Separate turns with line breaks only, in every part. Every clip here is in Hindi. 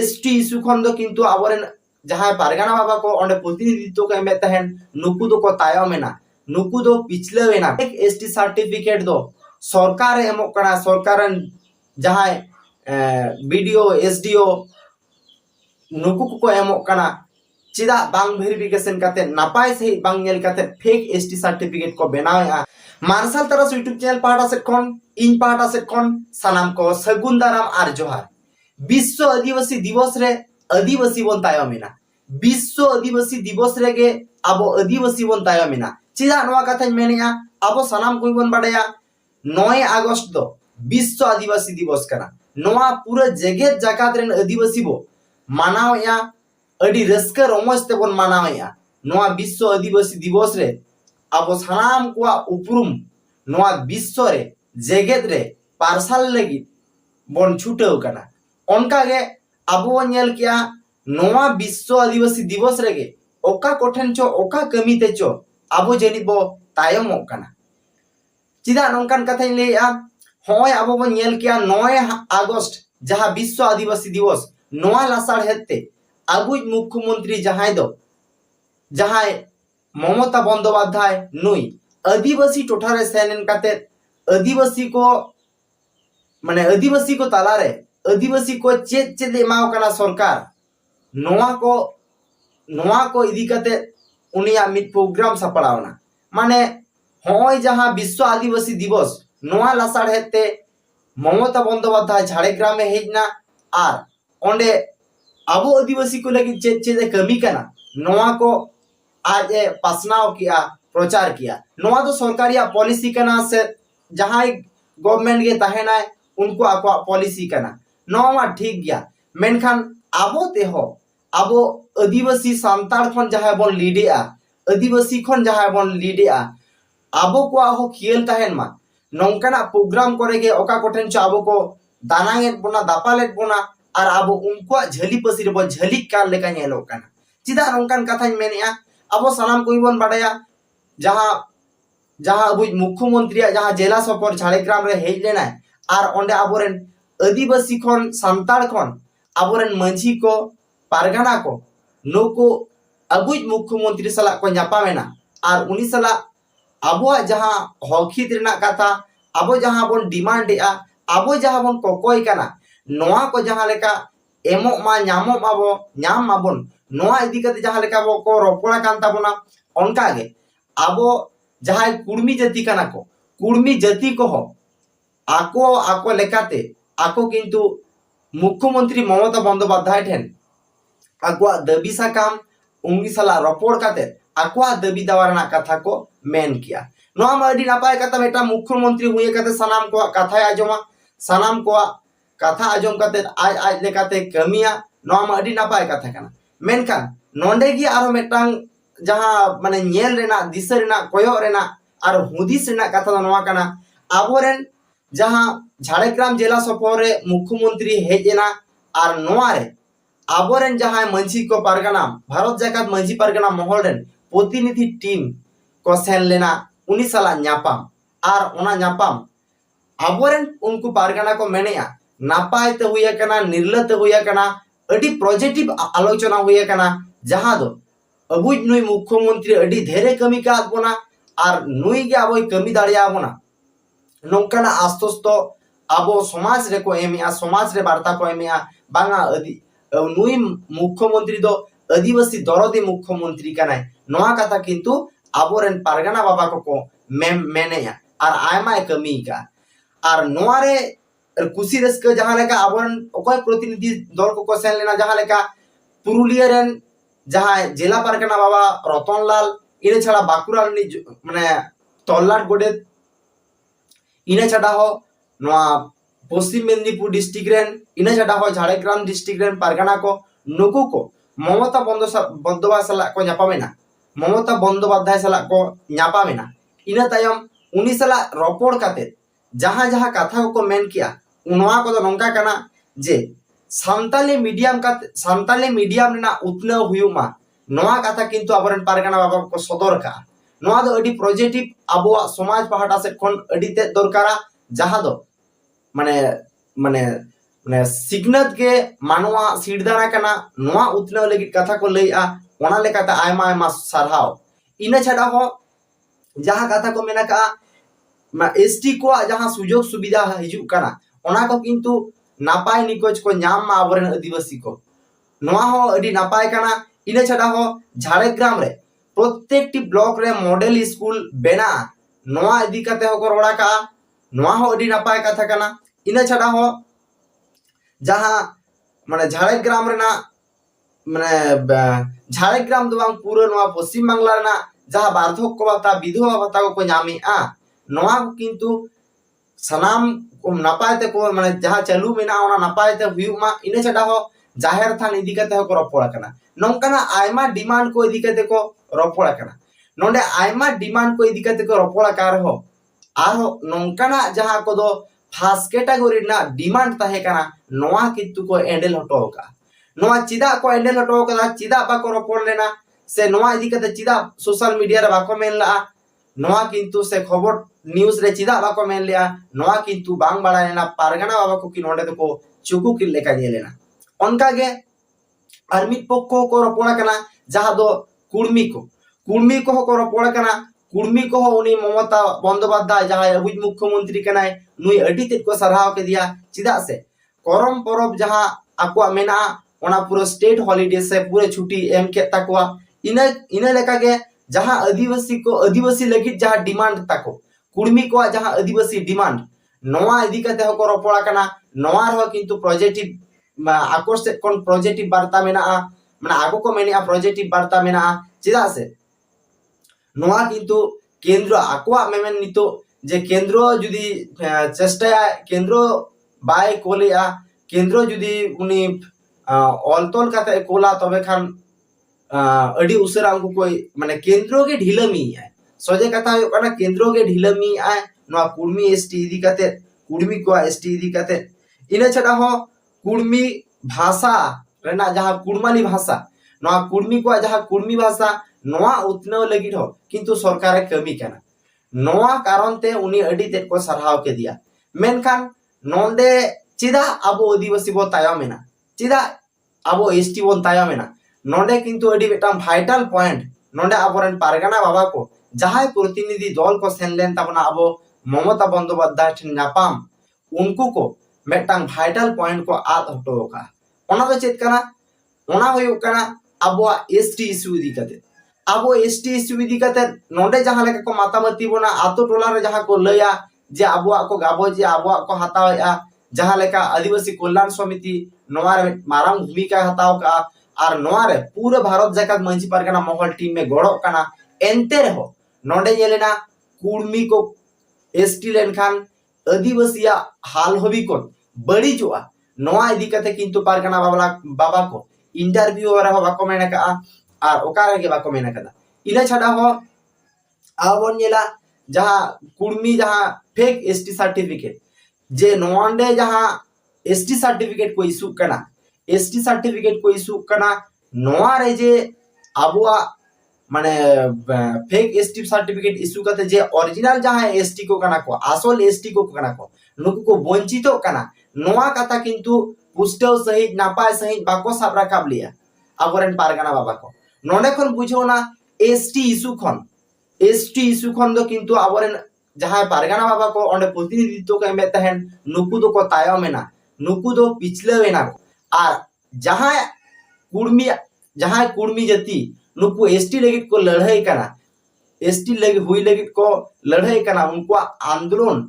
एसटी इश्यू खन दो किंतु आबोरेन जहां पारगाना बाबा को ओंडे प्रतिनिधित्व को एमे तहन नुकु दो को तायमेना नुकु दो पिछलेवेना एक एसटी सर्टिफिकेट दो सरकार एमो कना सरकारन जहां बीडीओ एसडीओ नुकु को एमो कना चिदा बांग वेरिफिकेशन काते नापाय सही बांग नेल काते फेक एसटी सर्टिफिकेट को बनावेआ मार्शल तरस यूट्यूब चैनल पाहाटा से कौन इन पाहाटा से कौन सानाम को सगुन दाराम आर जोहार विश्व आदिवासी दिवस रे आदिवासी बन तायमेना विश्व आदिवासी दिवस रेगे आबो आदिवासी बन तायमेना चिदा नोआ कथाñ मेनेया आबो सानाम कोई बन बाडया 9 अगस्त दो विश्व आदिवासी दिवस कना नोआ पूरा जगत जाकात रेन आदिवासी बो मानावया अडी रस्क रमज ते बन मानावया नोआ विश्व आदिवासी दिवस रे आबो सानाम को उपरुम नोआ विश्व रे जगत रे पार्सल लगी बन छुटाव कना उनका गे आबो नेल किया नोआ विश्व आदिवासी दिवस रेगे ओका कोठन चो ओका कमी ते चो आबो जनी बो तायमो कना चिदा नोंकान कथाñ लेया होय आबो बो नेल किया 9 अगस्त जहां विश्व आदिवासी दिवस नोआ लासाड़ हेते आबुज मुख्यमंत्री जहां ममता बंदोपाध्याय नुई आदिवासी टोठारे सेनेन काते आदिवासी को तालारे आदिवासी को चेद चेद एमाव कना सरकार नोआ को इदी काते उनिया मिट प्रोग्राम सपड़ावना माने होय जहां विश्व आदिवासी दिवस नोआ लासाड़ हेते ममता बंदोपाध्याय झाड़ग्राम में हेजना आर ओंडे आबो आदिवासी को लगी चेद चेद कमी कना नोआ को आज पासनाव किया प्रचार किया नोआ तो सरकारिया पॉलिसी कना से जहां गवर्नमेंट के तहना उनको आको पॉलिसी कना नोआ ठीक गया मेनखान आबो तेहो आबो आदिवासी सांतार खन जहां बन लीडेआ आदिवासी खन जहां बन लीडेआ आबो को आहो खेल तहन मा नौकाना प्रोग्राम करेगे ओका कोठन च आबो को दानांगेत बोना दापालेत बोना और आबो उनको झली पसिर बो झलिक काल लेका नेलो कना चिदा नौकान कथाñ मेनेआ आबो सानाम कोई बन बाडया जहां अबुज मुख्यमंत्री जहां जिला सफर झाड़ग्राम रे हेज लेना और ओंडे आबोरेन आदिवासी खन सांतार खन आबोरेन मंझी को पारगाना को नुको अबुज मुख्यमंत्री सला को न्यापामेना और उनी सला आबो जहां हकित रेना कथा आबो जहां बन डिमांड एआ आबो जहां बन कोकोय कना नोआ को जहां लेका एमो मा न्यामो माबो न्याम माबन नोआ इदी कते जहां लेका बो को रोपड़ा कान ताबोना ओनका गे आबो जहां कुर्मी जाति कना को कुर्मी जाति को हो आको लेकाते आको किंतु मुख्यमंत्री ममता बंदोपाध्याय ठेन आको दाबी साकाम उंगी सला रोपड़ काते आको दाबी दावारना कथा को मेन किया नोआ मा अडी नापाय कथा बेटा मुख्यमंत्री हुए कते सनाम को कथा आजमा सनाम को कथा आजम काते आज लेकाते कमिया नोआ मा अडी नापाय कथा कना मेनखान नोंडे गी आरो मेटांग जहां माने नेल रेना दिशा रेना कोयो रेना और हुदिस रेना कथा दो नोआ कना आबोरेन जहां झाड़ग्राम जिला सफर रे मुख्यमंत्री हेजेना और नोआ रे आबोरेन जहां मंझी को पारगाना भारत जाकात मंझी पारगाना महल रेन प्रतिनिधि टीम को सेन लेना उनी सला न्यापाम और ओना न्यापाम आबोरेन उनको पारगाना को मेनेया नापाय ते हुया कना निर्लत हुया कना अडी पॉजिटिव आलोचना हुया कना जहां दो अबुज नुई मुख्यमंत्री अडी धेरे कमी का बोना और नुई के आबो कमी दाड़िया बोना नौकाना आस्तोस्तो आबो समाज रे को एमिया समाज रे वार्ता को एमिया बांगा नुई मुख्यमंत्री दो आदिवासी दरदी मुख्यमंत्री कनाय नोआ कथा किंतु आबोरेन पारगाना बाबा को मेनेया और आयमा कमी का और नोआ रे कुसी रस्क जहां लेका आबोरेन ओकय प्रतिनिधि दल को सेन लेना जहां लेका पुरुलिया रेन जहां जिला पारगाना बाबा रतनलाल इने छाड़ा बाकुरा माने तल्लाट गोडे इने छाड़ा हो नोआ पश्चिम मेदिनीपुर डिस्ट्रिक्ट रेन इने छाड़ा हो झाड़ग्राम डिस्ट्रिक्ट रेन पारगाना को नुकु को ममता बंदोपाध्याय सला को न्यापामेना ममता बंदोपाध्याय सला को न्यापामेना इना तायम उनी सला रोपड़ काते जहां जहां कथा को मेन किया उनवा को नौका कना जे सान्ताली मीडियम रेना उतनाव हुयुमा नोआ कथा किंतु आबोरेन पारगाना बाबा को सदर का नोआ दो अडी पॉजिटिव आबो समाज पहाटा से खन अडी ते दरकारा जहां दो माने माने सिग्नत के मानवा सिरदाना कना नोआ उतनाव लगित कथा को लइआ ओना लेकाते आयमा आयमा सारहाव। इना छाड़ा हो जहां कथा को मेना का एसटी को जहां सुजोग सुविधा हिजुग कना ओना को किंतु नापाय निकोज को नाम मा आबोरेन आदिवासी को नोआ हो अडी नापाय कना। इना छाड़ा हो झाड़ग्राम रे प्रत्येकटी ब्लॉक रे मॉडल स्कूल बेना नोआ इदी कते हो को रोड़ा का नोआ हो अडी नापाय कथा कना। इना छाड़ा हो जहां माने झाड़ग्राम रेना माने झाड़ग्राम दो पूरा नोआ पश्चिम बांग्ला रेना जहां बार्धक्य को भाता विधवा भाता को नामेआ नोआ किंतु सनाम नापाय ते को माने जहां चालू मेना ओना नापाय ते हुयुमा। इना छाड़ा हो जाहिर थान इदी कते हो को रपोड़ा कना नोंकाना आयमा डिमांड को इदी कते को रपोड़ा कना नोंडे आयमा डिमांड को इदी कते को रपोड़ा कार हो आरो नोंकाना जहां को दो फास्ट कैटेगरी ना डिमांड ताहे कना नोआ किंतु को एंडल हटो का नोआ चिदा को एंडल हटो का चिदा बाको रपोड़ लेना से नोआ इदी कते चिदा सोशल मीडिया रे बाको मेनला नोआ किंतु से खबर न्यूज रे चिदा बाको मेन लिया नोआ किंतु बांग बड़ा लेना पारगाना बाबा को कि नोंडे तो को चुकु किल लेका लेना उनका गे आर्मी पक्को को रपोड़ा कना जहां दो कुर्मी को रपोड़ा कना कुर्मी को उनी ममता बंदोपाध्याय जहां अबुज मुख्यमंत्री कनाय नुई अडी तेज को सरहाव के दिया चिदा से करम परब जहां आकुआ मेना ओना पूरा स्टेट हॉलिडे से पूरे छुट्टी एम के ताकुआ इना लेका के जहां आदिवासी लगित जहां डिमांड ताको कुर्मी को जहां आदिवासी डिमांड नोआ इदी कते हो को रपोड़ा कना नोआ रहो किंतु पॉजिटिव आकोर से कोन पॉजिटिव वार्ता मेना माने आगो को मेनिया पॉजिटिव वार्ता मेना चिदा से नोआ किंतु केंद्र आकुआ मेमेन नितो जे केंद्र जुदी चेष्टा केंद्र बाय कोलिया केंद्र जुदी उनी ऑलतोल काते कोला तबे खान अडी उसरा उनको कोई माने केंद्र के ढिलमी है सोजे कथा हो कना केंद्र के ढिलमी आय नोआ कुर्मी एसटी इदी काते कुर्मी को एसटी इदी काते इना छडा हो कुर्मी भाषा रेना जहां कुर्माली भाषा नोआ कुर्मी को जहां कुर्मी भाषा नोआ उतनाव लगित हो किंतु सरकार कमी कना नोआ कारण ते उनी अडी तेज को सरहाव के दिया मेनखान नोंडे चिदा अबो आदिवासी बो तायमेना चिदा अबो एसटी बो तायमेना नोंडे किंतु अडी बेटाम वाइटल पॉइंट नोंडे आबोरन पारगाना बाबा को जहां प्रतिनिधि दल को सेन लेन ताबना अबो ममता बंदोपाध्याय ठिन नापाम उनको को मेटांग वाइटल पॉइंट को आद हटो का ओना दो चेत कना ओना होयो कना अबो एसटी इशू इदी कते अबो एसटी इशू इदी कते नोंडे जहां लेका को मातामती बोना आतो टोला रे जहां को लया जे अबो को गाबो जे अबो को हतावया जहां लेका आदिवासी कल्याण समिति नोआ रे माराम भूमिका हताव का और नोआ रे पूरे भारत जाकत मंची पारगाना महल टीम में गड़ो कना एंते रहो नोंडे येलेना कुर्मी को एसटी लेनखान आदिवासिया हाल हबी को बड़ी जोआ नोआ इदी कते किंतु पारगाना बाबा को इंटरव्यू रे हो बाको मेना का और ओकारे के बाको मेना कदा इना छाड़ा हो आबोन येला जहां कुर्मी जहां फेक एसटी सर्टिफिकेट जे नोंडे जहां एसटी सर्टिफिकेट को इशू कना एसटी सर्टिफिकेट को इशू कना नोआ रे जे आबुआ माने फेक एसटी सर्टिफिकेट इशू करते जे ओरिजिनल जहां एसटी को कना को आसल एसटी को कना को नुकु को वंचितो कना नोआ कथा किंतु पुष्टव सहित नापाय सहित बाको साब राखाब लिया आबोरेन पारगाना बाबा को नोंडे खन बुझो ना एसटी इशू खन दो किंतु आबोरेन जहां पारगाना बाबा को ओंडे प्रतिनिधित्व को एमे तहन नुकु दो को तायो मेना नुकु दो पिछले वेना और जहां कुर्मी जाति नुकु एसटी लगित को लड़ाई कना एसटी लगी हुई लगित को लड़ाई कना उनको आंदोलन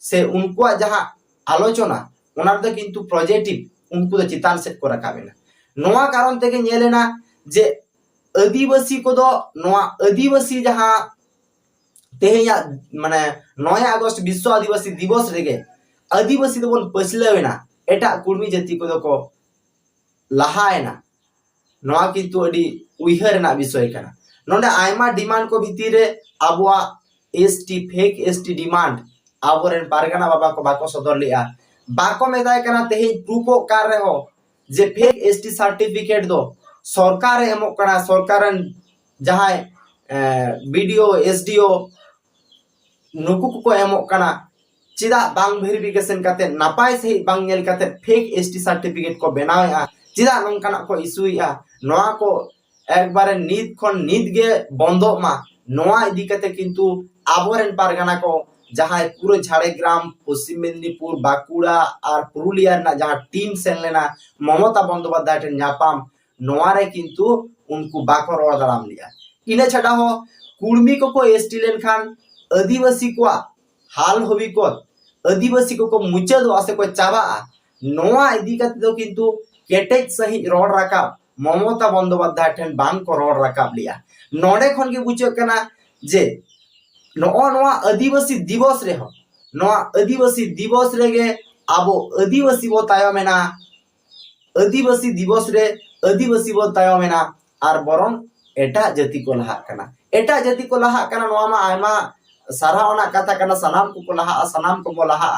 से उनको जहां आलोचना ओना दो किंतु पॉजिटिव उनको दो चितान सेट को रखाबेना नोआ कारण तेगे नेलेना जे आदिवासी को दो नोआ आदिवासी जहां तेहेया माने 9 अगस्त विश्व आदिवासी दिवस रेगे आदिवासी दो बन पछलेवेना एटा कुर्मी जाति को दो को लहायना नोआ किंतु अडी उइहर ना विषय कना नोंडे आयमा डिमांड को भीतर रे आबुआ ST fake ST demand आबोरेन Pargana बाबा को बाको सदर लिया बाको मेदाय कना तेहि प्रूफ कार रे हो जे फेक एसटी सर्टिफिकेट दो सरकार एमो कना सरकारन जहां बीडीओ एसडीओ नुकु को एमो कना चेदा बांग वेरिफिकेशन काते नापाय सही बांग नेल काते फेक एसटी सर्टिफिकेट को बनावेआ चेदा नोंकाना को इशुइआ नोआ को एक बारे नीत खन नीत गे बंदो मा नोआ इदी काते किंतु आबोरेन पारगाना को जहां पूरे झाड़ग्राम पश्चिम मेदिनीपुर बाकुड़ा और पुरुलिया ना जहां टीम सेन लेना ममता बंदोपाध्याय ठेन नापाम नोआ रे किंतु उनको बाको रोड दाराम लिया इने छाड़ा हो कुर्मी को एसटी लेन खान आदिवासी को हाल हबी को आदिवासी को मुचाद से को चाबा नोआ इदी काते दो किंतु केटेज सही रोड राकाब ममता बंदोपाध्याय ठेन बांग को रोड राकाब लिया नोडे खन के बुझो कना जे नोआ आदिवासी दिवस रे हो नोआ आदिवासी दिवस रे आबो आदिवासी बो तायमेना आदिवासी दिवस रे आदिवासी बो तायमेना आर बरन एटा जाति को लहा कना एटा जाति को लहा कना नोआ मा आयमा सारावना कथा कना सनाम को लहा सनाम को लहा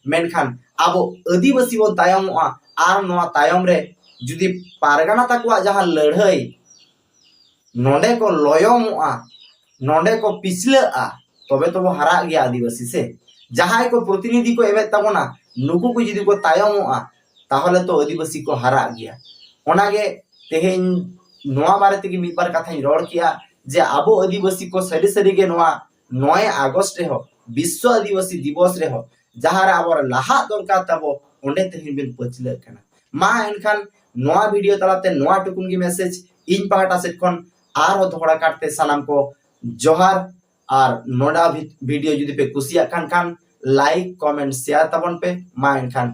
मेनखान आबो आदिवासी बो तायमोआ आर नोआ तायम रे जुदी पारगाना तकवा जहां लड़ाई नोडे को लयमोआ नोडे को पिछला तबे तो वो हरा गया आदिवासी से जहां को प्रतिनिधि को एवे तबना नुकु को जुदी को तायमोआ ताहले तो आदिवासी को हरा गया ओनागे तेहेन नोआ बारे ते मी बार कथा रोड़ किया जे आबो आदिवासी को सरी सरी गे नोआ 9 अगस्त रे हो विश्व आदिवासी दिवस रे हो जहां रे आबो लाहा दरकार तबो ओंडे तेहेन बिन पचले कना मा एनखान नोआ वीडियो तलाते नोआ टुकुन की मैसेज इन पाहटा से कोन आर हो धोड़ा काटते सलाम को जोहार और नोडा वीडियो जुदी पे कुसिया खान लाइक कमेंट शेयर तबन पे मा एनखान